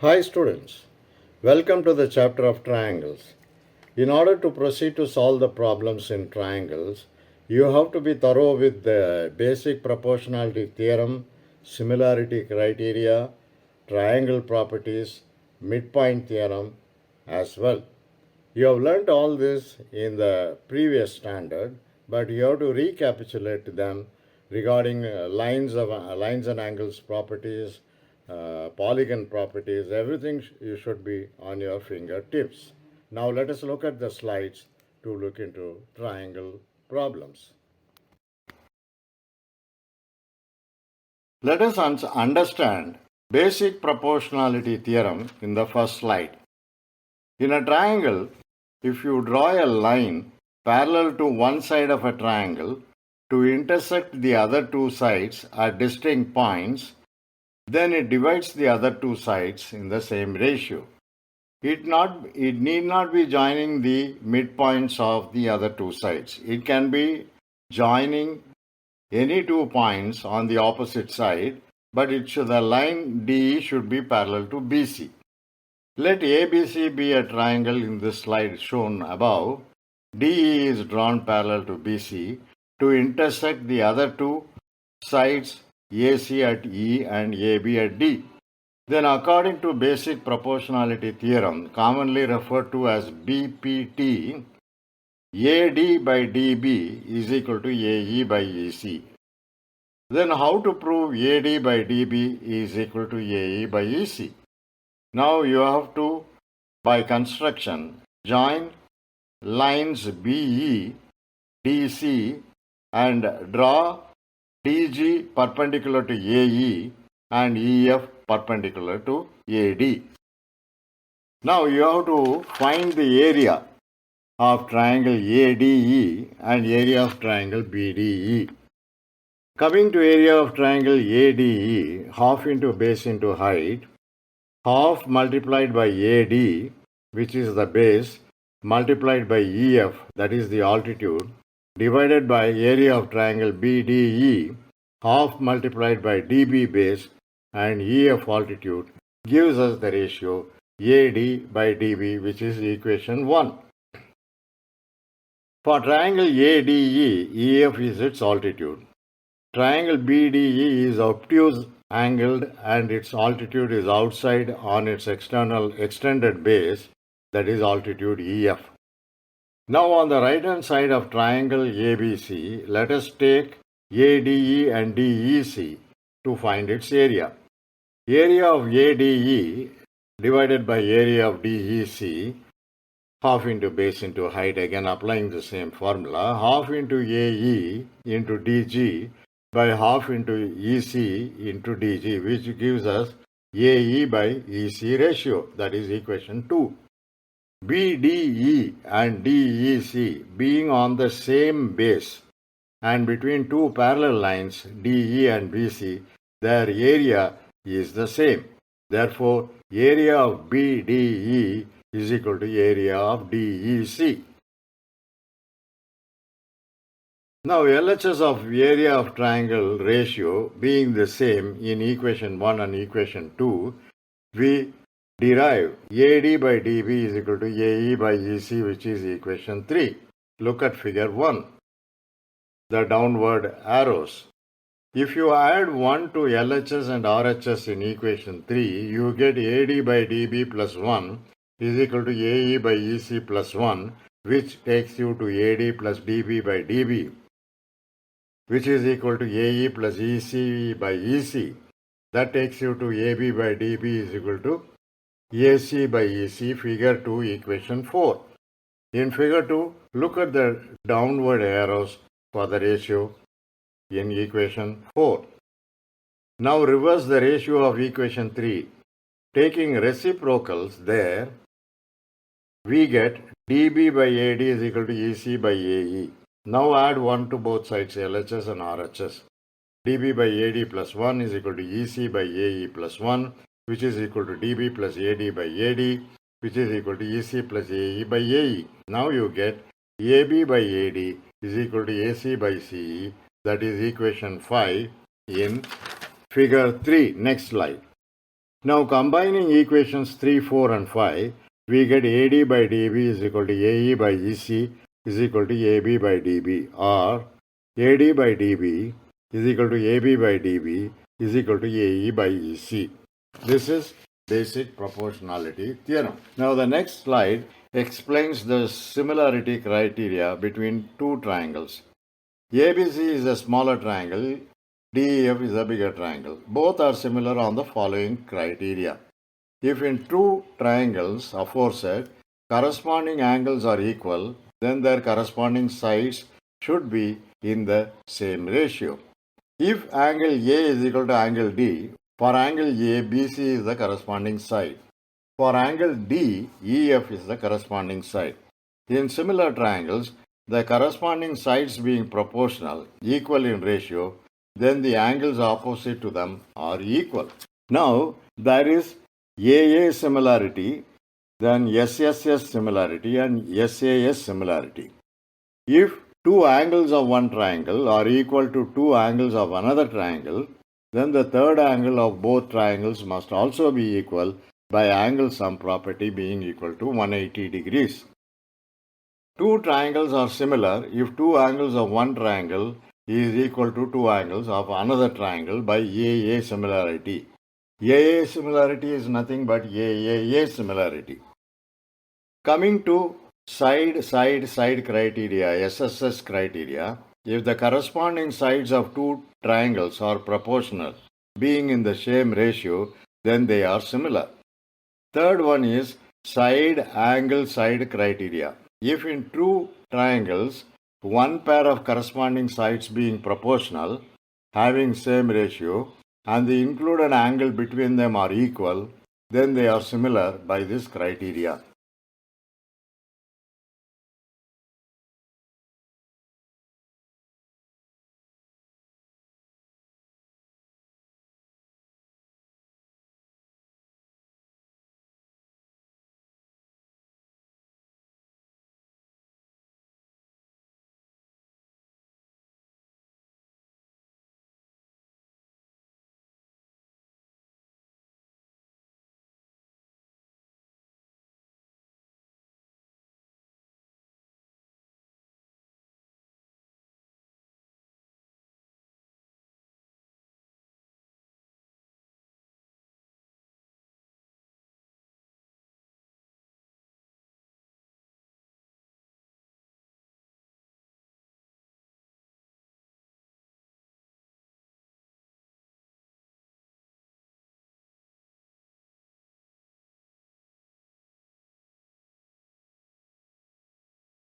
Hi students, welcome to the chapter of triangles. In order to proceed to solve the problems in triangles, you have to be thorough with the basic proportionality theorem, similarity criteria, triangle properties, midpoint theorem as well. You have learnt all this in the previous standard, but you have to recapitulate them regarding lines and angles properties, polygon properties. Everything you should be on your fingertips. Now let us look at the slides to look into triangle problems. Let us understand basic proportionality theorem in the first slide. In a triangle, if you draw a line parallel to one side of a triangle to intersect the other two sides at distinct points, then it divides the other two sides in the same ratio. It need not be joining the midpoints of the other two sides. It can be joining any 2 points on the opposite side, but the line DE should be parallel to BC. Let ABC be a triangle in this slide shown above. DE is drawn parallel to BC to intersect the other two sides AC at E and AB at D. Then according to basic proportionality theorem, commonly referred to as BPT, AD by DB is equal to AE by EC. Then how to prove AD by DB is equal to AE by EC? Now you have to, by construction, join lines BE, DC and draw DG perpendicular to AE and EF perpendicular to AD. Now you have to find the area of triangle ADE and area of triangle BDE. Coming to area of triangle ADE, half into base into height, half multiplied by AD, which is the base, multiplied by EF, that is the altitude, divided by area of triangle BDE, half multiplied by DB base and EF altitude, gives us the ratio AD by DB, which is equation 1. For triangle ADE, EF is its altitude. Triangle BDE is obtuse angled and its altitude is outside on its extended base, that is altitude EF. Now on the right hand side of triangle ABC, let us take ADE and DEC to find its area. Area of ADE divided by area of DEC, half into base into height, again applying the same formula, half into AE into DG by half into EC into DG, which gives us AE by EC ratio, that is equation 2. BDE and DEC being on the same base and between two parallel lines DE and BC, their area is the same. Therefore, area of BDE is equal to area of DEC. Now, LHS of area of triangle ratio being the same in equation 1 and equation 2, we derive AD by DB is equal to AE by EC, which is equation 3. Look at figure 1, the downward arrows. If you add 1 to LHS and RHS in equation 3, you get AD by DB plus 1 is equal to AE by EC plus 1, which takes you to AD plus DB by DB, which is equal to AE plus EC by EC. That takes you to AB by DB is equal to AC by EC, figure 2, equation 4. In figure 2, look at the downward arrows for the ratio in equation 4. Now reverse the ratio of equation 3. Taking reciprocals there, we get dB by AD is equal to EC by AE. Now add 1 to both sides, LHS and RHS. dB by AD plus 1 is equal to EC by AE plus 1, which is equal to dB plus AD by AD, which is equal to EC plus AE by AE. Now you get AB by AD is equal to AC by CE, that is equation 5 in figure 3. Next slide. Now combining equations 3, 4 and 5, we get AD by DB is equal to AE by EC is equal to AB by DB, or AD by DB is equal to AB by DB is equal to AE by EC. This is basic proportionality theorem. Now the next slide explains the similarity criteria between two triangles. ABC is a smaller triangle, DEF is a bigger triangle. Both are similar on the following criteria. If in two triangles aforesaid, corresponding angles are equal, then their corresponding sides should be in the same ratio. If angle A is equal to angle D, for angle A, BC is the corresponding side. For angle D, EF is the corresponding side. In similar triangles, the corresponding sides being proportional, equal in ratio, then the angles opposite to them are equal. Now, there is AA similarity, then SSS similarity, and SAS similarity. If two angles of one triangle are equal to two angles of another triangle, then the third angle of both triangles must also be equal by angle sum property being equal to 180 degrees. Two triangles are similar if two angles of one triangle is equal to two angles of another triangle by AA similarity. AA similarity is nothing but AAA similarity. Coming to side criteria, SSS criteria, if the corresponding sides of two triangles are proportional, being in the same ratio, then they are similar. Third one is side criteria. If in two triangles, one pair of corresponding sides being proportional, having same ratio, and the included angle between them are equal, then they are similar by this criteria.